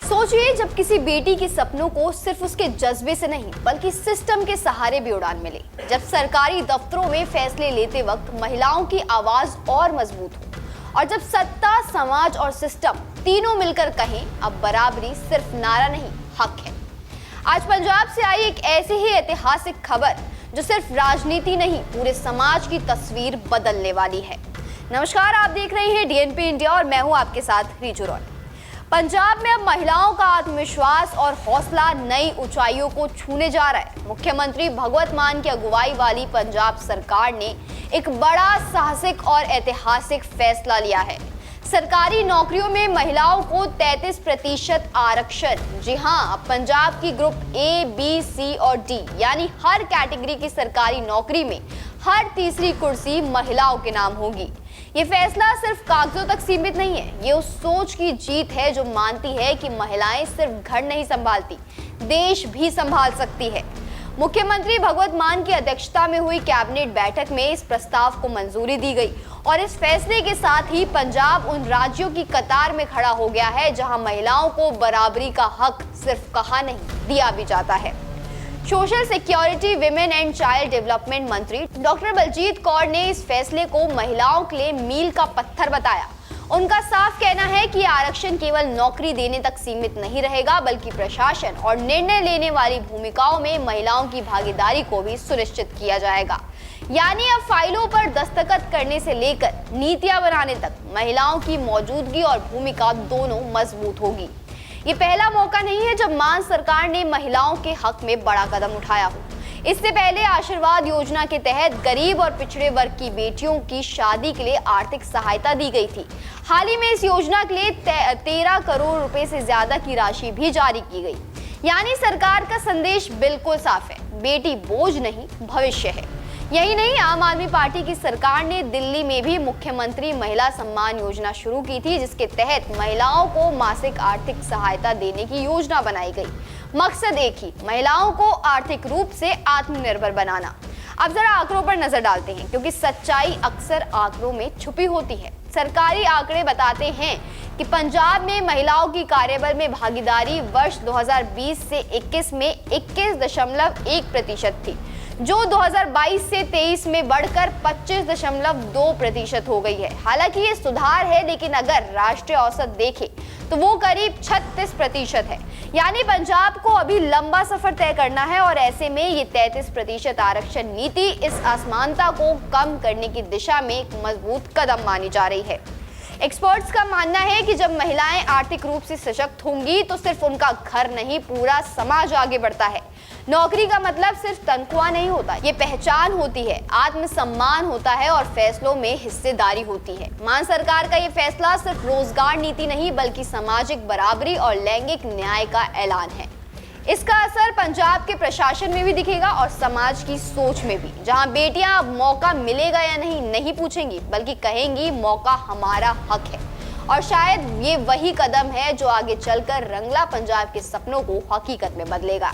सोचिए जब किसी बेटी के सपनों को सिर्फ उसके जज्बे से नहीं बल्कि सिस्टम के सहारे भी उड़ान मिले। जब सरकारी दफ्तरों में फैसले लेते वक्त महिलाओं की आवाज और मजबूत हो और जब सत्ता, समाज और सिस्टम तीनों मिलकर कहें अब बराबरी सिर्फ नारा नहीं हक है। आज पंजाब से आई एक ऐसी ही ऐतिहासिक खबर जो सिर्फ राजनीति नहीं पूरे समाज की तस्वीर बदलने वाली है। नमस्कार, आप देख रहे हैं डीएनपी इंडिया और मैं हूं आपके साथ रीजू रॉय। पंजाब में अब महिलाओं का आत्मविश्वास और हौसला नई ऊंचाइयों को छूने जा रहा है। मुख्यमंत्री भगवत मान की अगुवाई वाली पंजाब सरकार ने एक बड़ा साहसिक और ऐतिहासिक फैसला लिया है। सरकारी नौकरियों में महिलाओं को 33% आरक्षण। जी हां, अब पंजाब की ग्रुप ए, बी, सी और डी यानी हर कैटेगरी की सरकारी नौकरी में हर तीसरी कुर्सी महिलाओं के नाम होगी। ये फैसला सिर्फ कागजों तक सीमित नहीं है, ये उस सोच की जीत है जो मानती है कि महिलाएं सिर्फ घर नहीं संभालती, देश भी संभाल सकती है। मुख्यमंत्री भगवत मान की अध्यक्षता में हुई कैबिनेट बैठक में इस प्रस्ताव को मंजूरी दी गई और इस फैसले के साथ ही पंजाब उन राज्यों की कतार में खड़ा हो गया है जहां महिलाओं को बराबरी का हक सिर्फ कहा नहीं दिया भी जाता है। Social security, women and child development मंत्री डॉक्टर बलजीत कौर ने इस फैसले को महिलाओं के लिए मील का पत्थर बताया। उनका साफ कहना है कि आरक्षण केवल नौकरी देने तक सीमित नहीं रहेगा बल्कि प्रशासन और निर्णय लेने वाली भूमिकाओं में महिलाओं की भागीदारी को भी सुनिश्चित किया जाएगा। यानी अब फाइलों पर दस्तखत करने से लेकर नीतियां बनाने तक महिलाओं की मौजूदगी और भूमिका दोनों मजबूत होगी। ये पहला मौका नहीं है जब मान सरकार ने महिलाओं के हक में बड़ा कदम उठाया हो। इससे पहले आशीर्वाद योजना के तहत गरीब और पिछड़े वर्ग की बेटियों की शादी के लिए आर्थिक सहायता दी गई थी। हाल ही में इस योजना के लिए 13 करोड़ रुपए से ज्यादा की राशि भी जारी की गई। यानी सरकार का संदेश बिल्कुल साफ है, बेटी बोझ नहीं भविष्य है। यही नहीं, आम आदमी पार्टी की सरकार ने दिल्ली में भी मुख्यमंत्री महिला सम्मान योजना शुरू की थी, जिसके तहत महिलाओं को मासिक आर्थिक सहायता देने की योजना बनाई गई। मकसद एक ही, महिलाओं को आर्थिक रूप से आत्मनिर्भर बनाना। अब जरा आंकड़ों पर नजर डालते हैं क्योंकि सच्चाई अक्सर आंकड़ों में छुपी होती है। सरकारी आंकड़े बताते हैं कि पंजाब में महिलाओं की कार्यबल में भागीदारी वर्ष 2020 से 21 में 21.1% थी, जो 2022 से 23 में बढ़कर 25.2% हो गई है। हालांकि ये सुधार है, लेकिन अगर राष्ट्रीय औसत देखें तो वो करीब 36% है। यानी पंजाब को अभी लंबा सफर तय करना है और ऐसे में ये 33% आरक्षण नीति इस असमानता को कम करने की दिशा में एक मजबूत कदम मानी जा रही है। एक्सपर्ट्स का मानना है कि जब महिलाएं आर्थिक रूप से सशक्त होंगी तो सिर्फ उनका घर नहीं पूरा समाज आगे बढ़ता है। नौकरी का मतलब सिर्फ तनख्वाह नहीं होता, ये पहचान होती है, आत्मसम्मान होता है और फैसलों में हिस्सेदारी होती है। मान सरकार का ये फैसला सिर्फ रोजगार नीति नहीं बल्कि सामाजिक बराबरी और लैंगिक न्याय का ऐलान है। इसका असर पंजाब के प्रशासन में भी दिखेगा और समाज की सोच में भी, जहां बेटियां अब मौका मिलेगा या नहीं पूछेंगी बल्कि कहेंगी मौका हमारा हक है। और शायद ये वही कदम है जो आगे चलकर रंगला पंजाब के सपनों को हकीकत में बदलेगा।